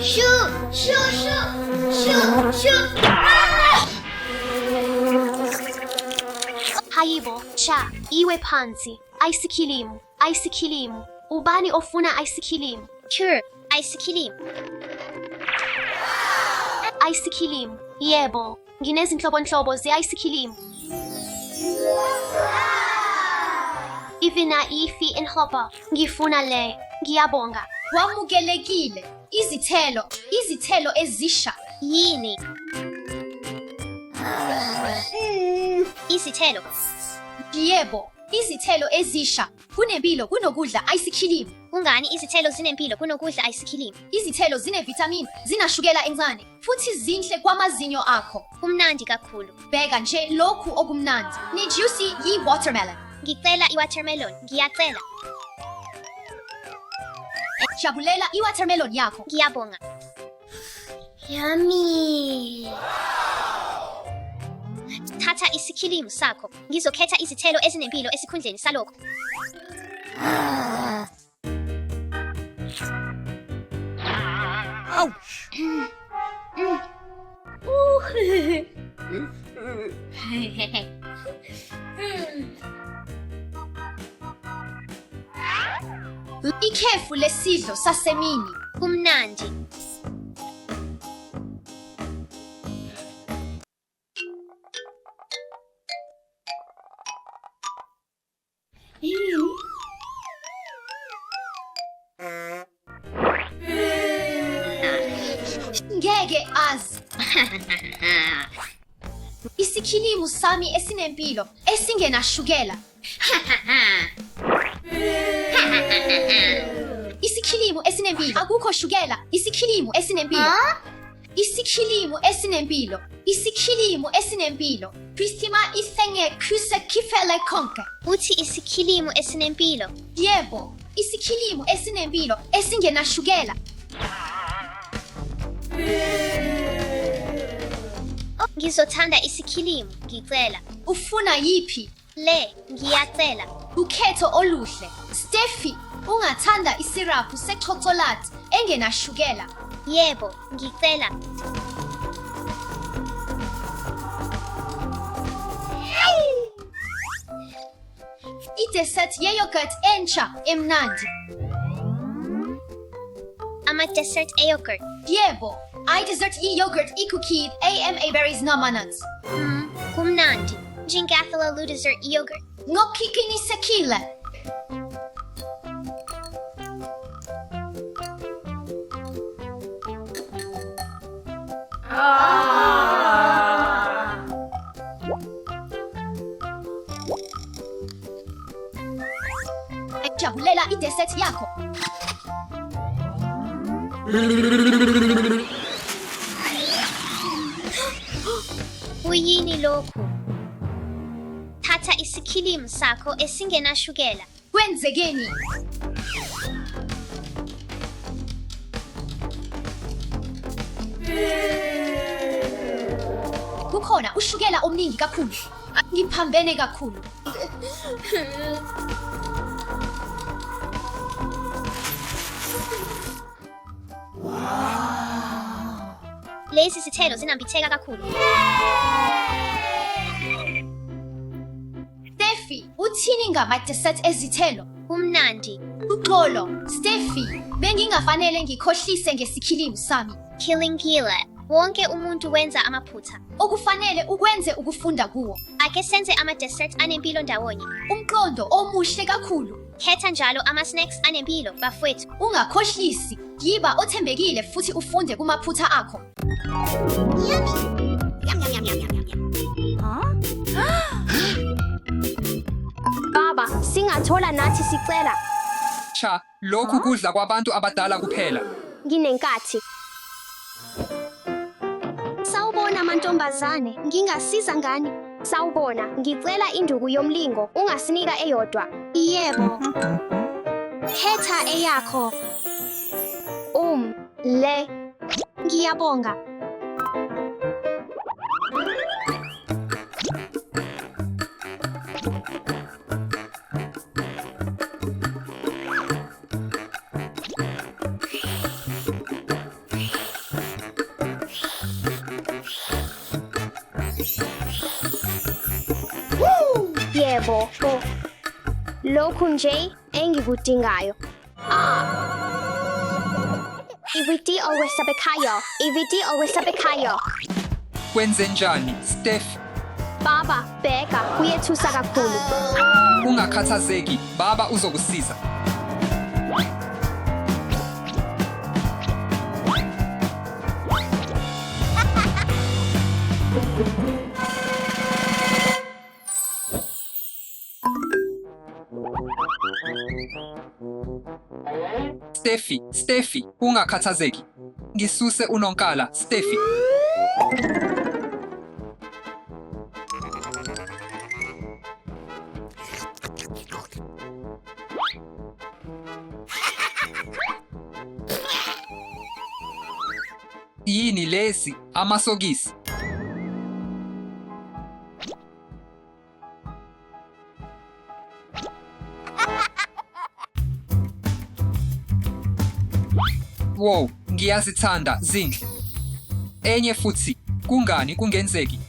Shoot! Shoot! Shoot! Shoot! Hayibo, cha, iwe phansi. Aisikilimu, aisikilimu. Ubani ofuna aisikilimu? Sure, aisikilimu. Aisikilimu, yebo. Nginezinhlobonhlobo ze-aisikilimu. Ivina ifi inhlobo. Ngifuna le. Ngiyabonga. Wamukelekile. Izithelo ezisha. Yini? Izithelo. Yebo, izithelo ezisha. Kunempilo kunokudla aisikilimu. Kungani izithelo zinempilo kunokudla aisikilimu? Izithelo zinevitamini, zinashukela encane, futhi zinhle kwamazinyo akho. Kumnandi kakhulu. Bheka nje lokhu okumnandi. Ni-juicy yi-watermelon. Ngicela i-watermelon. Ngiyacela. Jabulela i-watermelon yakho. Ngiyabonga. Yummy. Thatha isikilimu sakho. Ngizokhetha izithelo ezinempilo esikhundleni salokho. Ouch! Ikhefu lesidlo sasemini. Kumnandi. Ngeke azi. Isikhilimu sami esinempilo, esingenashukela. Isikhilimu esinempilo. Akukho shukela. Isikhilimu esinempilo. Isikhilimu esinempilo. Isikhilimu esinempilo. Pristima isenge kuse kifele konke. Uthi isikhilimu esinempilo. Yebo, isikhilimu esinempilo, esingenashukela. Ngizothanda isikhilimu. Ngicela. Ufuna yiphi? Le, ngiyacela. Ukhetho oluhle. Steffi, ungathanda isirapu sechocolate engenashukela. Yebo, ngicela. I-dessert ye-yogurt entsha emnandi. Ama-dessert e-yogurt. Yebo, i-dessert ye-yogurt i-cookie AMA berries nuts. Kumnandi. Njingathela lu dessert e-yogurt. Ngokiqinisekile. Jabulela i-dessert yakho. Uyini lokhu? Thatha isikhilimu sakho esingenashukela. Kwenzekeni? Kukhona ushukela omningi kakhulu. Ngiphambene kakhulu. Lezi zithelo zinambitheka kakhulu. Steffi, uthini ngama-dessert ezithelo? Kumnandi. Uxolo, Steffi, bengingafanele ngikhohlise ngesikhilimu sami. Kilingile. Wonke umuntu wenza amaphutha. Okufanele ukwenze ukufunda kuwo. Ake senze ama-dessert anempilo ndawonye. Umqondo omuhle kakhulu. Khetha njalo ama-snacks anempilo, bafowethu. Ungakhohlisi. Yiba othembekile futhi ufunde kumaphutha akho. Baba, singathola nathi sicela. Cha, lokhu kudla kwabantu abadala kuphela. Nginenkathi. Sawubona mantombazane, ngingasiza ngani? Sawubona, ngicela induku yomlingo, ungasinika eyodwa. Yebo. Khetha eyakho. Le. Ngiyabonga. Bo. Lokhu nje engikudingayo. Ividi owesabekayo. Kwenzenjani, Steph? Baba, bheka, kuyethusa kakhulu. Ungakhathazeki, baba uzokusiza. Steffi, ungakhathazeki. Ngisuse unonkala, Steffi. Yini lesi, amasokisi? Wow, ngiyazithanda zinhle. Enye futhi, kungani kungenzeki?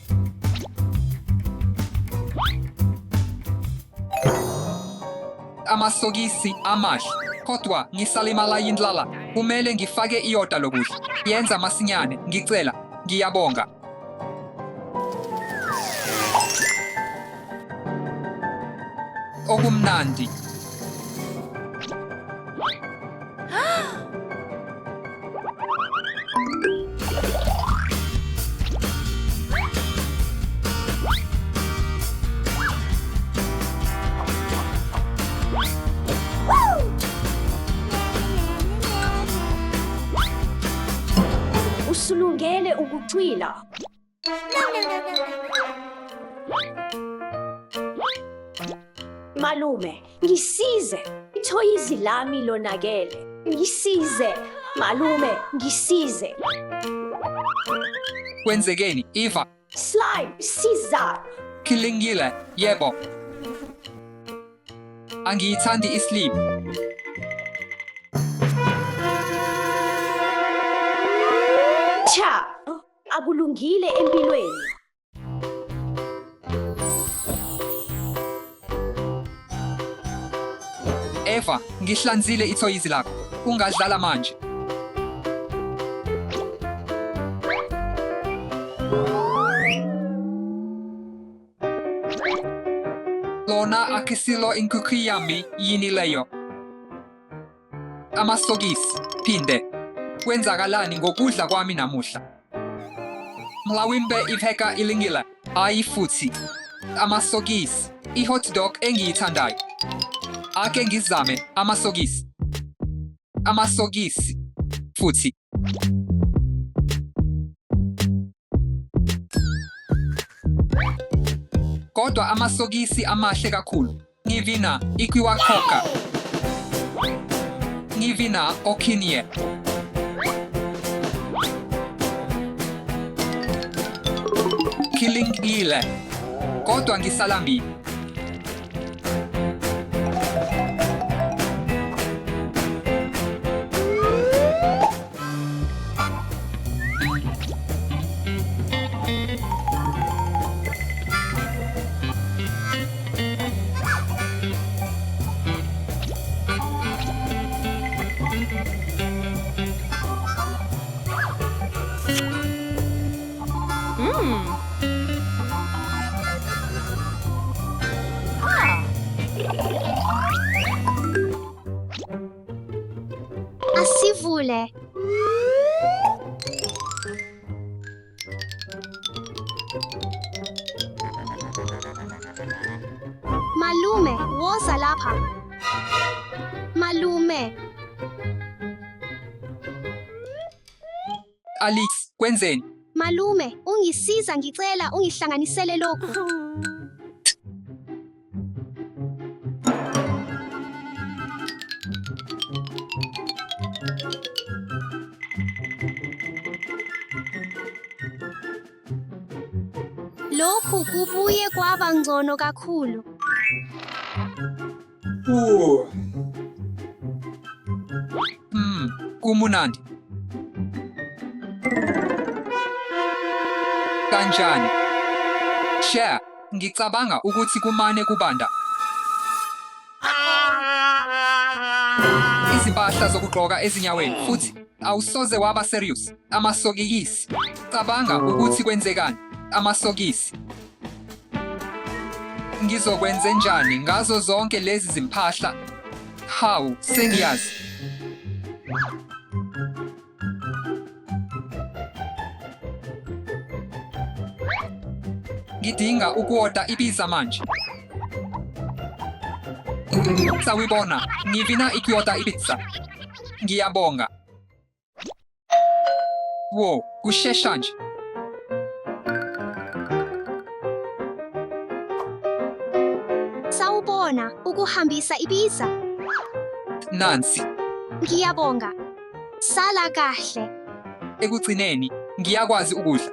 Amasokisi amahle, kodwa ngisalimala yindlala. Kumele ngifake iyota lokudla. Yenza masinyane, ngicela. Ngiyabonga. Okumnandi. Usulungele ukucwila. Malume, ngisize. Ithoyizi lami lonakele. Ngisize. Malume, ngisize. Kwenzekeni, Eva? Slime, siza. Kilingile, yebo. Angiyithandi isleep. Cha, akulungile empilweni. Eva, ngihlanzile ithoyizi lakho. Ungadlala manje. Lona akisilo inkukhu yami yini leyo. Amasokisi, phinde. Kwenzakalani ngokudla kwami namuhla? Mhlawumbe ipheka ilingile. Ayi futhi. Amasokisi, i-hot dog engiyithandayo. Ake ngizame amasokisi. Amasokisi futhi. Kodwa amasokisi amahle kakhulu. Ngivina ikiwakhoka. Ngivina okinye. Kilingile. Kodwa ngisalambile. Asivule. Malume, woza lapha. Malume. Alex, kwenzeni? Malume, ungisiza ngicela ungihlanganisele lokhu. Lokhu kubuye kwaba ngcono kakhulu. Kumunandi. Kanjani? Share, Ngicabanga ukuthi kumane kubanda. Izimpahla zokugqoka ezinyaweni futhi awusoze waba serious. Amasokisi. Cabanga ukuthi kwenzekani. Amasokisi. Ngizokwenze njani ngazo zonke lezi zimpahla? Hawu, sengiyazi. Ngidinga ukuoda ibiza manje. Sawibona, ngivina ikioda ibitsa. Ngiyabonga. Wo, kushesha nje. Sawubona ukuhambisa ibiza. Nansi, Ngiyabonga. Sala kahle. ekugcineni ngiyakwazi ukudla.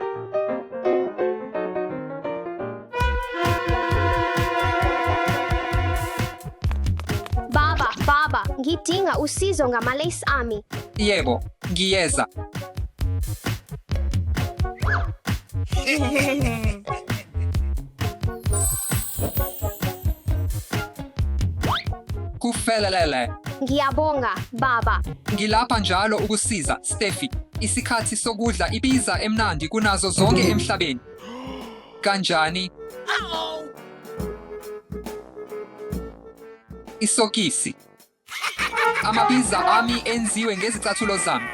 Baba, ngidinga usizo ngama-lace ami. Yebo, ngiyeza. Kufelelele. Ngiyabonga, baba. Ngilapha njalo ukusiza, Steffi. Isikhathi sokudla ibiza emnandi kunazo zonke emhlabeni. Kanjani? Isokisi. Amabiza ami enziwe ngezicathulo zami.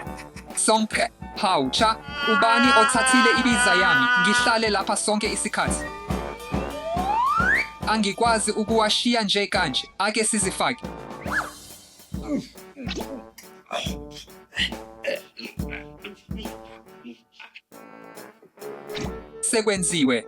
Sonke. Hawu, cha, ubani othathile ibiza yami? Ngihlale lapha sonke isikhathi. Angikwazi ukuwashiya nje kanje. Ake sizifake. Sekwenziwe.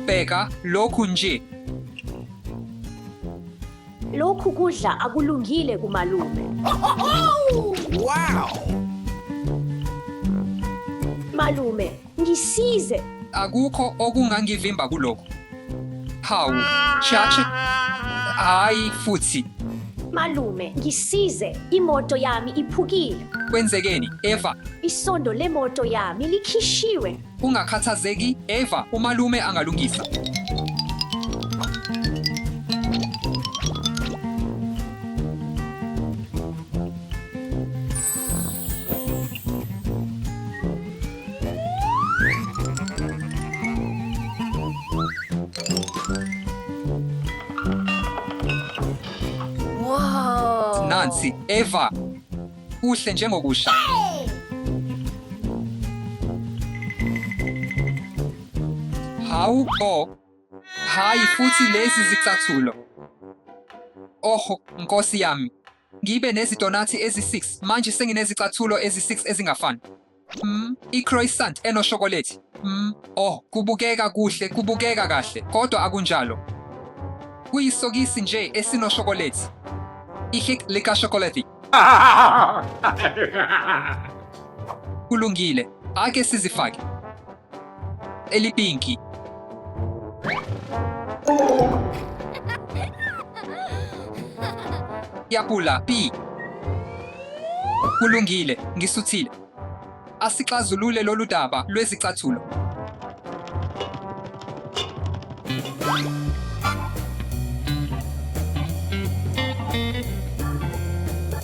Bheka lokhu nje. Lokhu kudla akulungile kumalume. Malume, ngisize. Akukho okungangivimba kulokho. Hawu, chacha. Hayi futhi. Malume, ngisize. Imoto yami iphukile. Kwenzekeni, Eva? Isondo lemoto yami likhishiwe. Ungakhathazeki, Eva, umalume angalungisa. Nansi, Eva. Kuhle njengokusha. Hawu, hayi futhi lezi zicathulo. Oho, Nkosi yami. Ngibe nezidonathi ezi-6, manje senginezicathulo ezi-6 ezingafani. I-croissant enoshokoleti. Kubukeka kuhle, kubukeka kahle, kodwa akunjalo. Kuyisokisi nje esinoshokoleti. Ihik likashokoleti. Kulungile, ake sizifake. Elipinki. Yapula, P. Kulungile, ngisuthile. Asixazulule lolu daba lwezicathulo.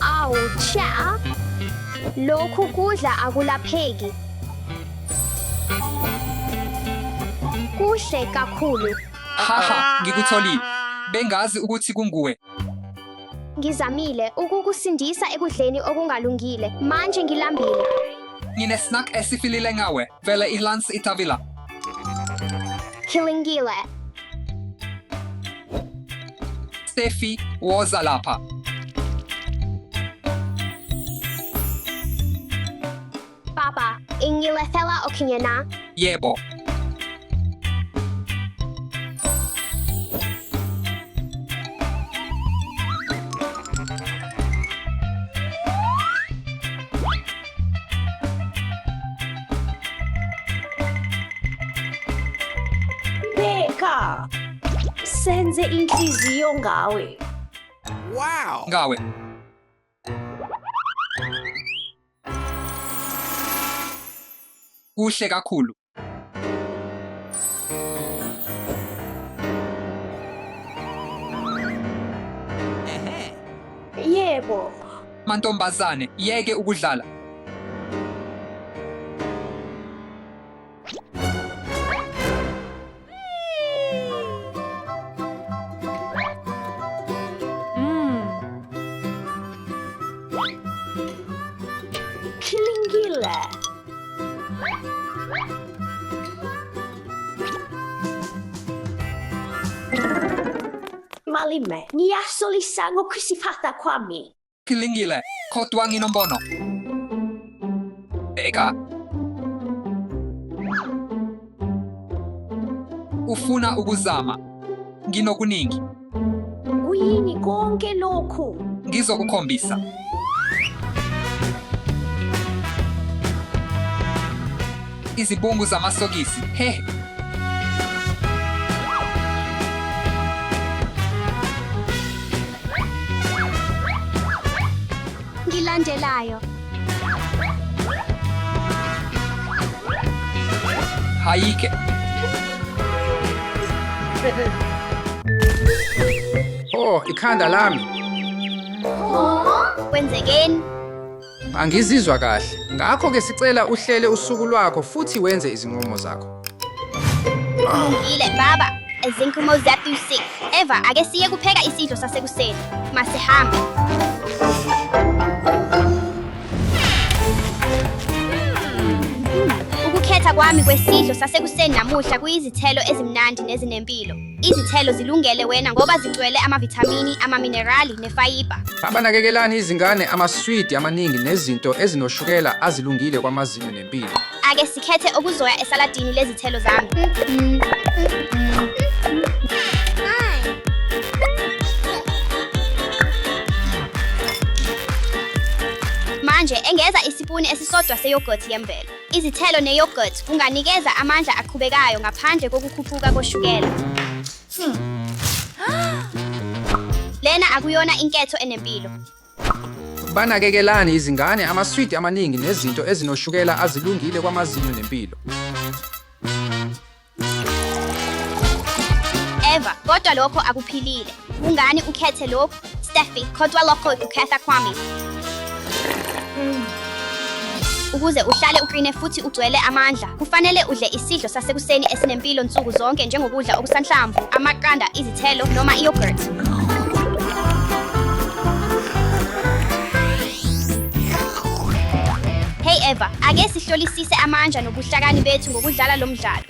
Awu, cha. Lokhu kudla akulapheki. Kuhle kakhulu. Haha, ngikutholile. Bengazi ukuthi kunguwe. Ngizamile ukukusindisa ekudleni okungalungile. Manje ngilambile. Ngine-snack esifilile ngawe. Vele ilansi itavila. Kilingile. Steffi, woza lapha. Papa, ingilethela okinye na. Yebo. Senze inhliziyo ngawe. Ngawe. Kuhle kakhulu. Yebo. Mantombazane, yeke ukudlala. Kilingile. Malime, ngiyasolisa ngokusiphatha kwami. Kilingile, kodwa nginombono. Bheka. Ufuna ukuzama. Nginokuningi. Kuyini konke lokhu? Ngizokukhombisa. Izibungu zamasokisi. Hehe. Ngilandelayo. Hayike. Oh, ikhanda lami. Kwenzekeni? Angizizwa kahle. Ngakho-ke sicela uhlele usuku lwakho futhi wenze izinqumo zakho. Kulungile baba. Izinqumo zethu si. Eva, ake siye kupheka isidlo sasekuseni. Masihambe. Ukukhetha kwami kwesidlo sasekuseni namuhla kuyizithelo ezimnandi nezinempilo. Izithelo zilungele wena ngoba zigcwele amavithamini, amaminerali nefayiba. Abanakekelani izingane amaswidi amaningi nezinto ezinoshukela azilungile kwamazinyo nempilo. Ake sikhethe okuzoya esaladini lezithelo zami. Manje engeza isipuni esisodwa seyogurt yemvelo. Izithelo neyogurt kunganikeza amandla aqhubekayo ngaphandle kokukhuphuka koshukela. Lena akuyona inketho enempilo. Banakekelani izingane amaswidi amaningi nezinto ezinoshukela azilungile kwamazinyo nempilo. Eva, kodwa lokho akuphilile. Kungani ukhethe lokho? Steffi, kodwa lokho ukhetha kwami. Ukuze uhlale uqine futhi ugcwele amandla, kufanele udle isidlo sasekuseni esinempilo nsuku zonke njengokudla okusanhlamvu, amaqanda, izithelo noma i-yogurt. Hey Eva, ake sihlolisise amandla nobuhlakani bethu ngokudlala lo mdlalo.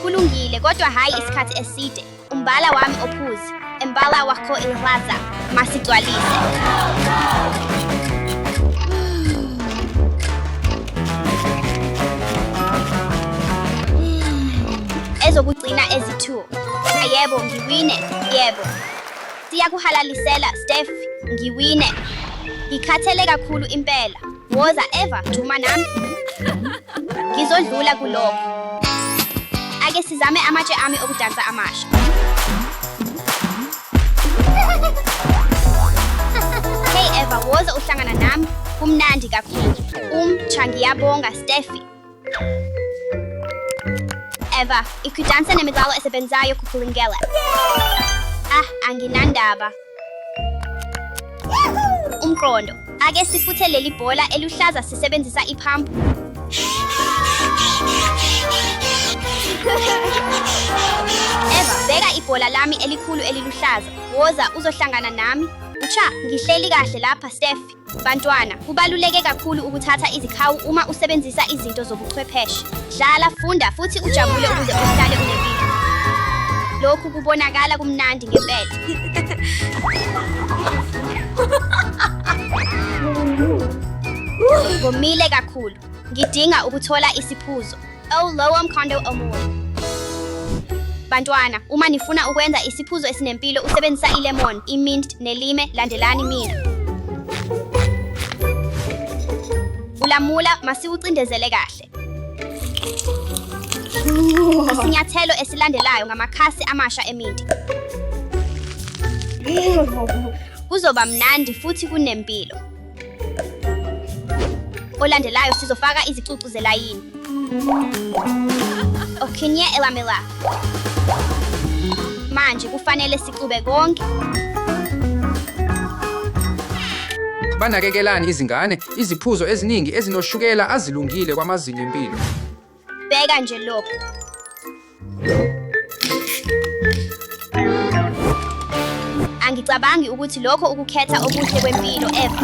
Kulungile, kodwa hayi isikhathi eside. Umbala wami ophuzi, umbala wakho ihlaza. Masigcwalise. Ezokugcina ezi-2. Yebo, ngiwine. Yebo. Siyakuhalalisela, Steph. Ngiwine. Ngikhathele kakhulu impela. Woza Eva, juma nami. Ngizodlula kulokho. Ake sizame amatshe ami okudansa amasha. Hey Eva, woza uhlangana nami. Kumnandi kakhulu. Ngiyabonga Steffi. Eva, ikudansa nemidlalo esebenzayo kukulungela. Anginandaba. Umqondo. Ake sifuthe leli bhola eluhlaza sisebenzisa iphampu. Eva, beka ibhola lami elikhulu eliluhlaza. Woza uzohlangana nami. Ngihleli kahle lapha, Steffi. Bantwana, kubaluleke kakhulu ukuthatha izikhawu uma usebenzisa izinto zobuchwepheshe. Dlala, funda futhi ujabule ukuze uhlale unempilo. Lokhu kubonakala kumnandi ngempela. Ngomile kakhulu. Ngidinga ukuthola isiphuzo. Lower Mkhondo Omoya. Bantwana, uma nifuna ukwenza isiphuzo esinempilo usebenzisa ilemon, imint nelime, landelani mina. Ulamula masiwucindezele kahle. Isinyathelo esilandelayo ngamakhasi amasha eminti. Kuzoba mnandi futhi kunempilo. Olandelayo sizofaka izicucu zelayini. Okinye elamela. Manje kufanele sixube konke. Banakekelani izingane, iziphuzo eziningi ezinoshukela azilungile kwamazinyo empilo. Bheka nje lokho. Angicabangi ukuthi lokho ukukhetha okuhle kwempilo Eva.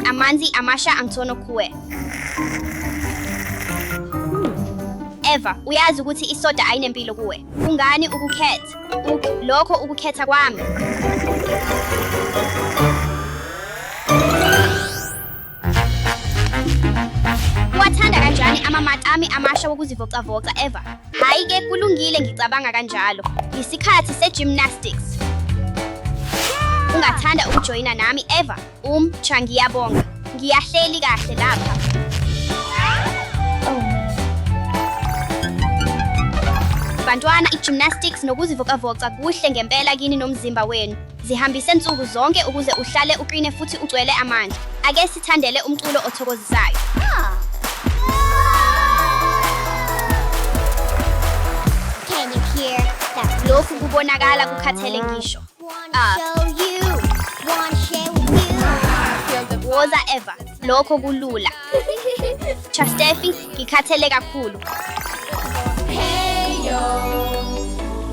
Amanzi amasha angithono kuwe. Eva, uyazi ukuthi isoda ayinempilo kuwe. Kungani ukukhetha? Lokho ukukhetha kwami. Wathanda kanjani amamatami amasha wokuzivocavoca Eva? Hayi ke kulungile ngicabanga kanjalo. Isikhathi se-gymnastics. Ungathanda ukujoyina nami Eva? Cha ngiyabonga. Ngiyahleli kahle lapha. Bantwana, i-gymnastics nokuzivocavoca kuhle ngempela kini nomzimba wenu. Zihambise nsuku zonke ukuze uhlale uqine futhi ugcwele amandla. Ake sithandele umculo othokozisayo. Can you hear that? Lokhu kubonakala kukhathele ngisho. Show you, wanna share with you. Woza Eva, lokho kulula. Cha Steffi, ngikhathele kakhulu. Hey yo,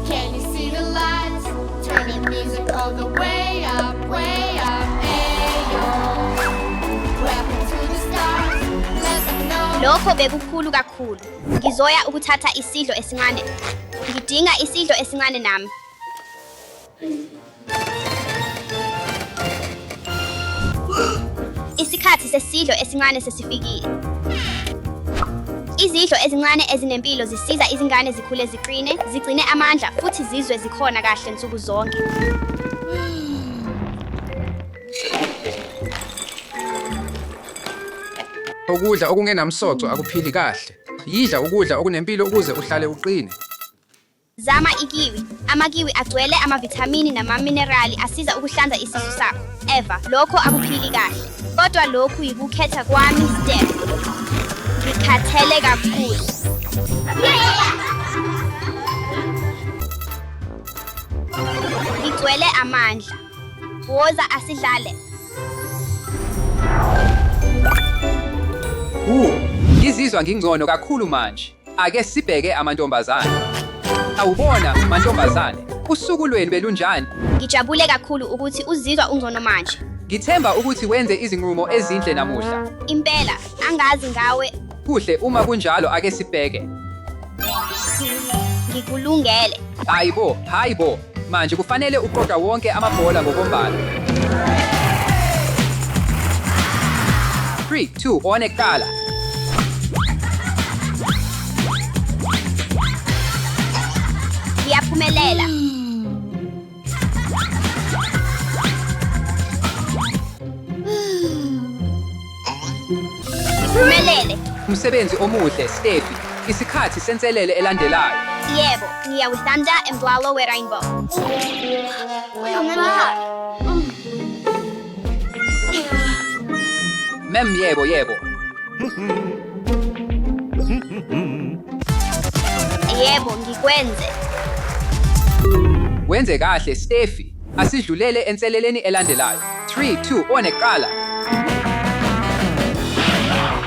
can you see the lights? Turn the music all the way up, way up. Hey yo, grab to the stars, let them know. Lokho bekukhulu kakhulu. Ngizoya ukuthatha isidlo esincane. Ngidinga isidlo esincane nami. Isikhathi sesidlo esincane sesifikile. Izidlo ezincane ezinempilo zisiza izingane zikhule ziqine, zigcine amandla futhi zizwe zikhona kahle nsuku zonke. Ukudla okungenamsoco akuphili kahle. Yidla ukudla okunempilo ukuze uhlale uqine. Zama ikiwi. Amakiwi agcwele amavithamini namaminerali asiza ukuhlanza isisu sakho. Eva, lokho akuphili kahle. Kodwa lokhu yikukhetha kwami Steph. Ngikhathele kakhulu. Ngigcwele amandla. Woza asidlale. Ngizizwa ngingcono kakhulu manje. Ake sibheke amantombazane. Awubona mantombazane, usuku lweni belunjani? Ngijabule kakhulu ukuthi uzizwa ungcono manje. Ngithemba ukuthi wenze izinqumo ezinhle namuhla. Impela, angazi ngawe. Kuhle uma kunjalo ake sibheke. Ngikulungele. Hayibo. Manje kufanele uqoqa wonke amabhola ngokombala. 3, 2, one kuqala. Ngiyaphumelela. Ngiphumelele. Umsebenzi omuhle, Steffi. Isikhathi senselele elandelayo. Yebo, ngiya with-thunder emdlalo we-rainbow. Yebo. Yebo, ngikwenze. Wenze kahle, Steffi. Asidlulele enseleleni elandelayo. 3, 2, one kuqala.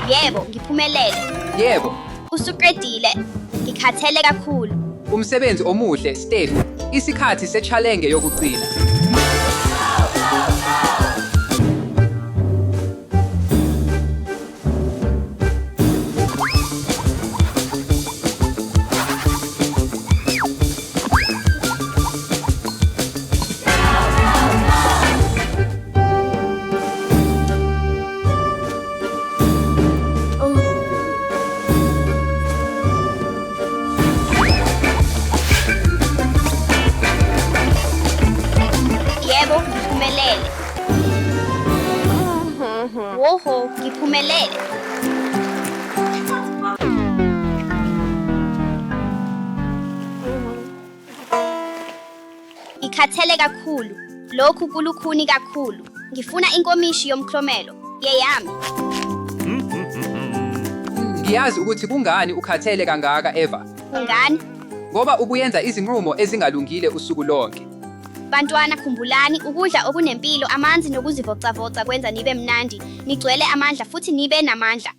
Yebo, ngiphumelele. Yebo. Usuqedile. Ngikhathele kakhulu. Umsebenzi omuhle, Steffi. Isikhathi se-challenge yokugcina. Yebo, ngiphumelele. Woho, ngiphumelele. Ngikhathele kakhulu. Lokhu kulukhuni kakhulu. Ngifuna inkomishi yomklomelo. Yeyami. Ngiyazi ukuthi kungani ukhathele kangaka Eva. Kungani? Ngoba ubuyenza izinqumo ezingalungile usuku lonke. Bantwana khumbulani ukudla okunempilo, amanzi nokuzivocavoca kwenza nibe mnandi, nigcwele amandla futhi nibe namandla.